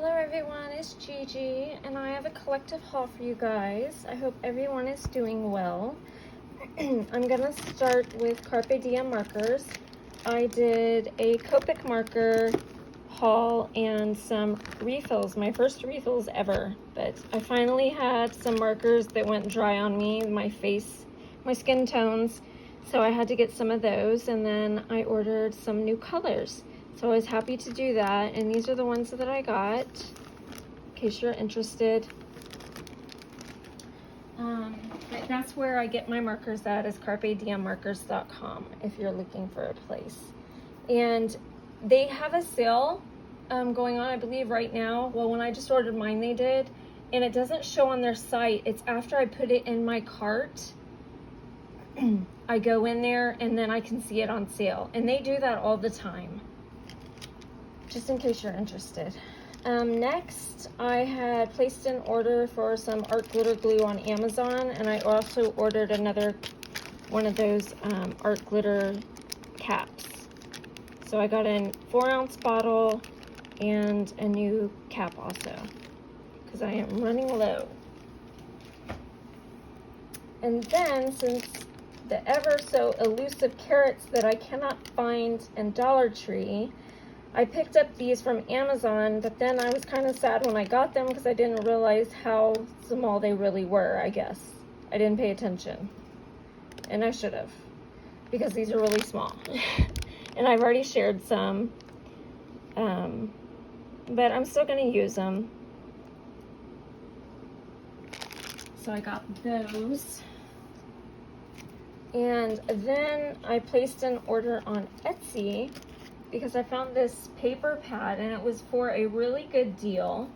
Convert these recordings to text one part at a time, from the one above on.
Hello everyone, it's Gigi, and I have a collective haul for you guys. I hope everyone is doing well. I'm gonna start with Carpe Diem markers. I did a Copic marker haul and some refills, my first refills ever, but I finally had some markers that went dry on me, my face, my skin tones, so I had to get some of those, and then I ordered some new colors. So I was happy to do that, and these are the ones that I got, in case you're interested. But that's where I get my markers at, is carpediemmarkers.com, if you're looking for a place. And they have a sale going on, I believe, right now. Well, when I just ordered mine, they did. And it doesn't show on their site. It's after I put it in my cart. I go in there, and then I can see it on sale. And they do that all the time, just in case you're interested. Next, I had placed an order for some art glitter glue on Amazon, and I also ordered another one of those art glitter caps. So I got a 4-ounce bottle and a new cap also, because I am running low. And then, since the ever so elusive carrots that I cannot find in Dollar Tree, I picked up these from Amazon, but then I was kind of sad when I got them because I didn't realize how small they really were, I guess. I didn't pay attention. And I should have, because these are really small. And I've already shared some, but I'm still going to use them. So I got those. And then I placed an order on Etsy, because I found this paper pad, and it was for a really good deal.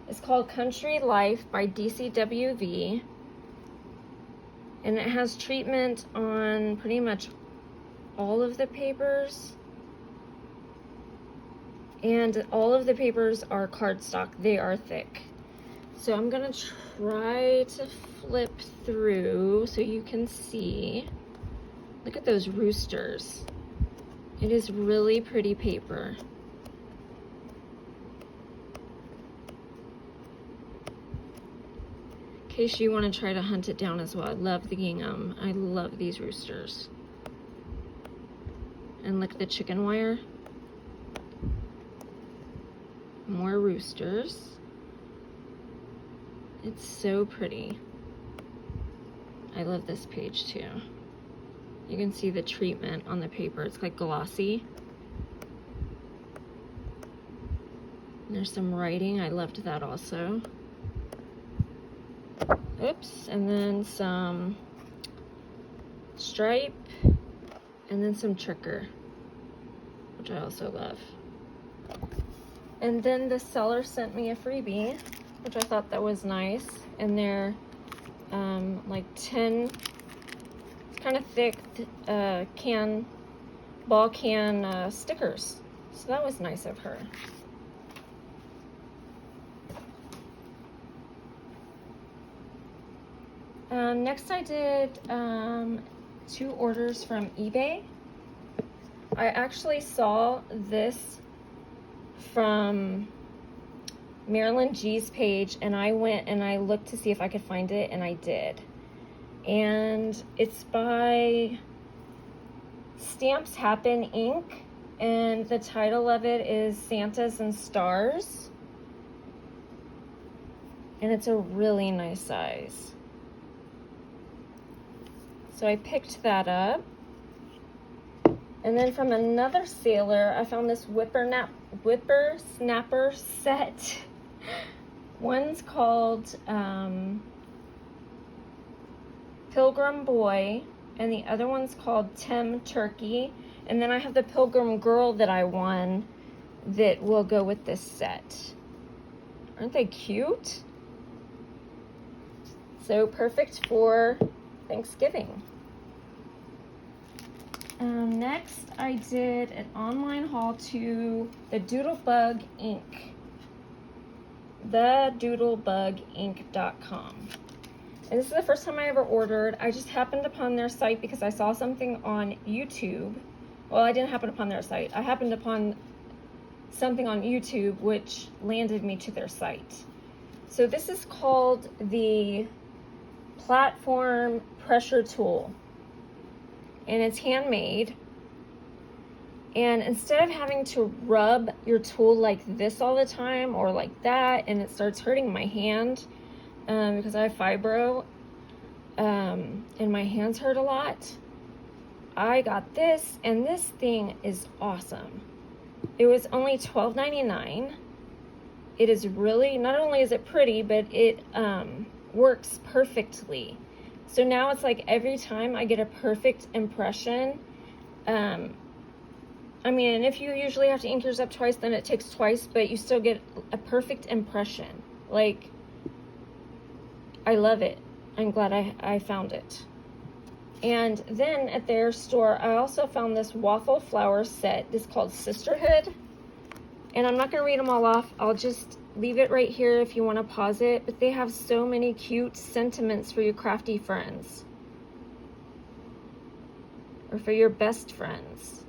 It's called Country Life by DCWV, and it has treatment on pretty much all of the papers, and all of the papers are cardstock. They are thick. So I'm gonna try to flip through so you can see. Look at those roosters. It is really pretty paper. In case you want to try to hunt it down as well. I love the gingham. I love these roosters. And look at the chicken wire. More roosters. It's so pretty. I love this page too. You can see the treatment on the paper. It's like glossy. And there's some writing. I loved that also. Oops. And then some stripe. And then some tricker, which I also love. And then the seller sent me a freebie, which I thought that was nice. And they're like 10... kind of thick ball can stickers. So that was nice of her. Next I did 2 orders from eBay. I actually saw this from Marilyn G's page, and I went and I looked to see if I could find it, and I did. And it's by Stamps Happen Inc. And the title of it is Santas and Stars. And it's a really nice size. So I picked that up. And then from another sailor, I found this whippersnapper set. One's called Pilgrim Boy, and the other one's called Tim Turkey. And then I have the Pilgrim Girl that I won that will go with this set. Aren't they cute? So perfect for Thanksgiving. Next, I did an online haul to the Doodlebug Inc. TheDoodlebugInc.com. And this is the first time I ever ordered. I just happened upon their site because I saw something on YouTube. Well, I didn't happen upon their site. I happened upon something on YouTube which landed me to their site. So this is called the Platform Pressure Tool, and it's handmade. And instead of having to rub your tool like this all the time or like that, and it starts hurting my hand because I have fibro and my hands hurt a lot, I got this, and this thing is awesome. It was only $12.99. It is really, not only is it pretty, but it works perfectly. So now it's like every time I get a perfect impression. I mean, if you usually have to ink yours up twice, then it takes twice, but you still get a perfect impression. Like, I love it. I'm glad I found it. And then at their store, I also found this waffle flower set. This is called Sisterhood. And I'm not going to read them all off. I'll just leave it right here if you want to pause it. But they have so many cute sentiments for your crafty friends. Or for your best friends.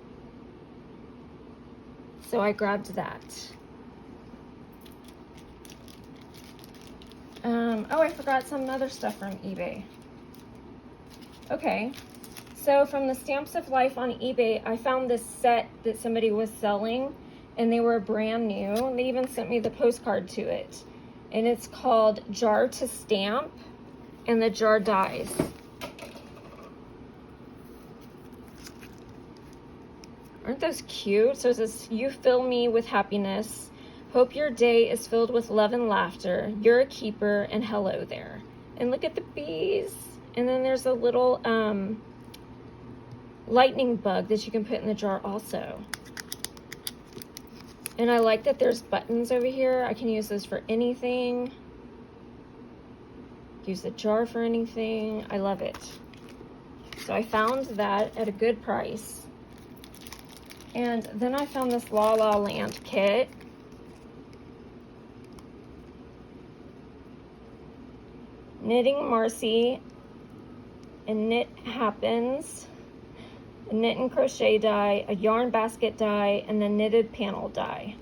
So I grabbed that. Oh, I forgot some other stuff from eBay. Okay, so from the Stamps of Life on eBay, I found this set that somebody was selling, and they were brand new. And they even sent me the postcard to it. And it's called Jar to Stamp, and the jar dies. Aren't those cute? So it says, you fill me with happiness. Hope your day is filled with love and laughter. You're a keeper, and hello there. And look at the bees. And then there's a little lightning bug that you can put in the jar also. And I like that there's buttons over here. I can use those for anything. Use the jar for anything. I love it. So I found that at a good price. And then I found this La La Land kit. Knitting Marcy, and Knit Happens, a knit and crochet die, a yarn basket die, and the knitted panel die.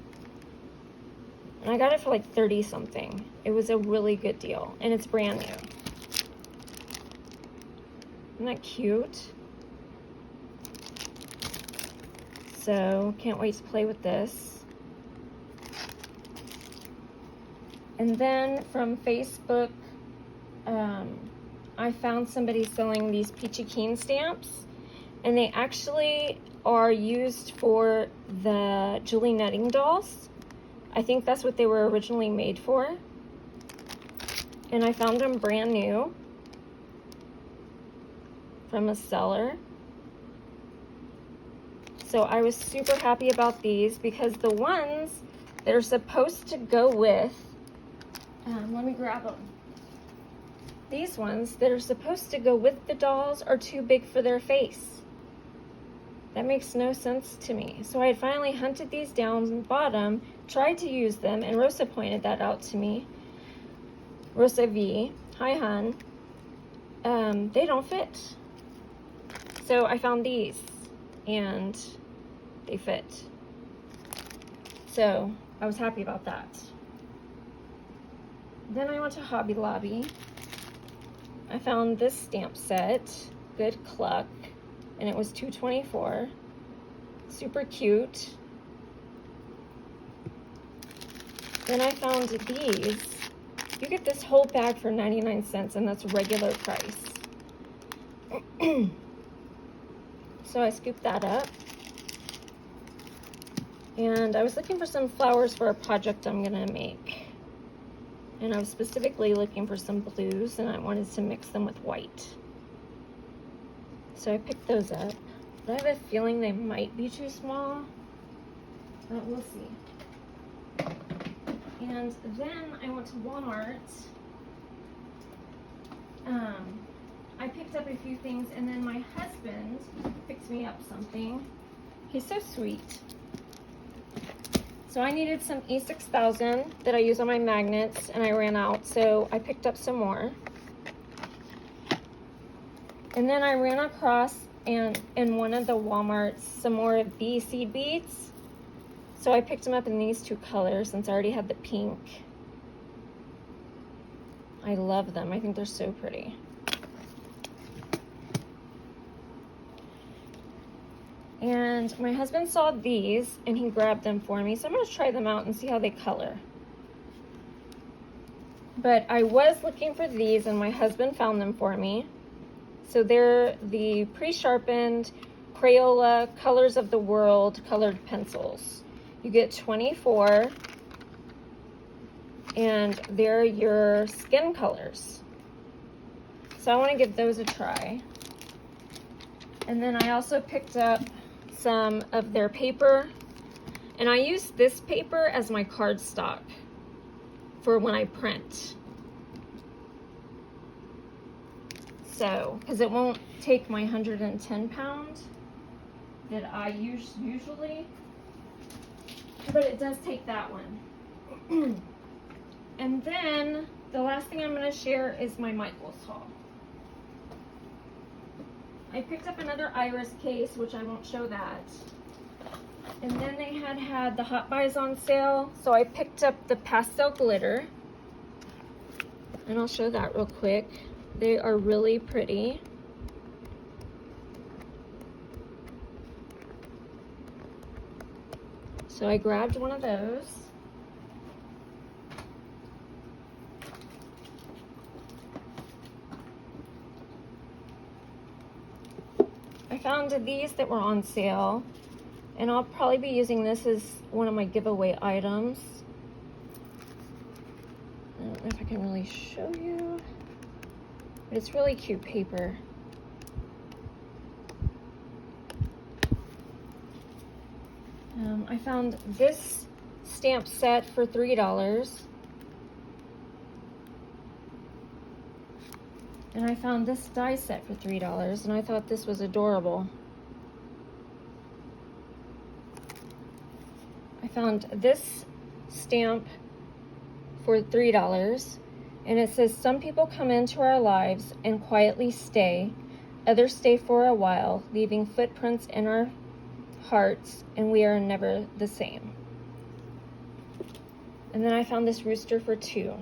And I got it for like 30 something. It was a really good deal, and it's brand new. Isn't that cute? So can't wait to play with this. And then from Facebook, I found somebody selling these Peachy Keen stamps, and they actually are used for the Julie Netting dolls. I think that's what they were originally made for. And I found them brand new from a seller. So I was super happy about these because the ones that are supposed to go with, let me grab them. These ones that are supposed to go with the dolls are too big for their face. That makes no sense to me. So I had finally hunted these down and bought them, tried to use them, and Rosa pointed that out to me. Rosa V, hi hun. They don't fit. So I found these, and they fit. So I was happy about that. Then I went to Hobby Lobby. I found this stamp set, Good Cluck, and it was $2.24. Super cute. Then I found these. You get this whole bag for 99 cents, and that's regular price. So I scooped that up. And I was looking for some flowers for a project I'm gonna make. And I was specifically looking for some blues, and I wanted to mix them with white. So I picked those up. But I have a feeling they might be too small, but we'll see. And then I went to Walmart. I picked up a few things, and then my husband picked me up something. He's so sweet. So I needed some E6000 that I use on my magnets, and I ran out, so I picked up some more. And then I ran across in one of the Walmarts some more bee seed beads. So I picked them up in these two colors since I already had the pink. I love them. I think they're so pretty. And my husband saw these and he grabbed them for me. So I'm going to try them out and see how they color. But I was looking for these and my husband found them for me. So they're the pre-sharpened Crayola Colors of the World colored pencils. You get 24 and they're your skin colors. So I want to give those a try. And then I also picked up some of their paper, and I use this paper as my cardstock for when I print. So, because it won't take my 110 pound that I use usually, but it does take that one. And then the last thing I'm going to share is my Michaels haul. I picked up another iris case, which I won't show that. And then they had the Hot Buys on sale, so I picked up the pastel glitter. And I'll show that real quick. They are really pretty. So I grabbed one of those. I found these that were on sale, and I'll probably be using this as one of my giveaway items. I don't know if I can really show you, but it's really cute paper. I found this stamp set for $3. And I found this die set for $3, and I thought this was adorable. I found this stamp for $3, and it says, "Some people come into our lives and quietly stay. Others stay for a while, leaving footprints in our hearts, and we are never the same." And then I found this rooster for $2.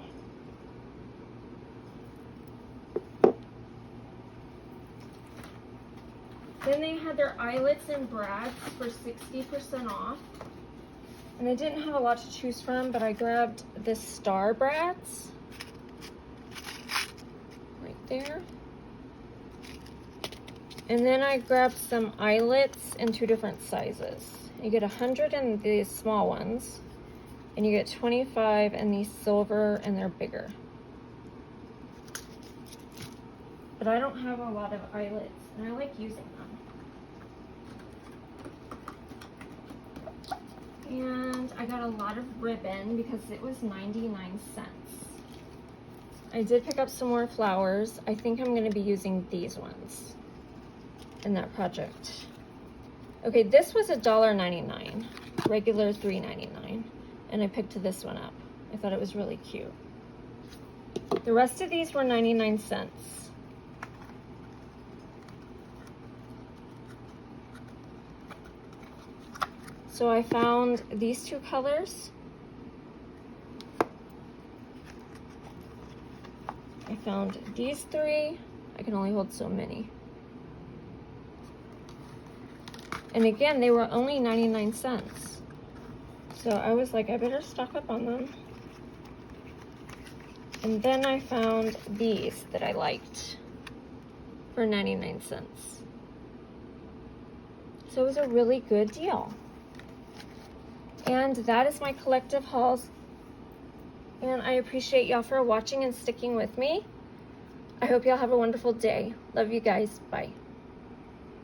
Then they had their eyelets and brads for 60% off. And I didn't have a lot to choose from, but I grabbed the star brads right there. And then I grabbed some eyelets in 2 different sizes. You get 100 in these small ones, and you get 25 in these silver, and they're bigger. But I don't have a lot of eyelets, and I like using them. And I got a lot of ribbon because it was 99 cents. I did pick up some more flowers. I think I'm going to be using these ones in that project. Okay, this was $1.99, regular $3.99, and I picked this one up. I thought it was really cute. The rest of these were 99 cents. So I found these 2 colors. I found these 3. I can only hold so many. And again, they were only 99 cents. So I was like, I better stock up on them. And then I found these that I liked for 99 cents. So it was a really good deal. And that is my collective hauls. And I appreciate y'all for watching and sticking with me. I hope y'all have a wonderful day. Love you guys. Bye.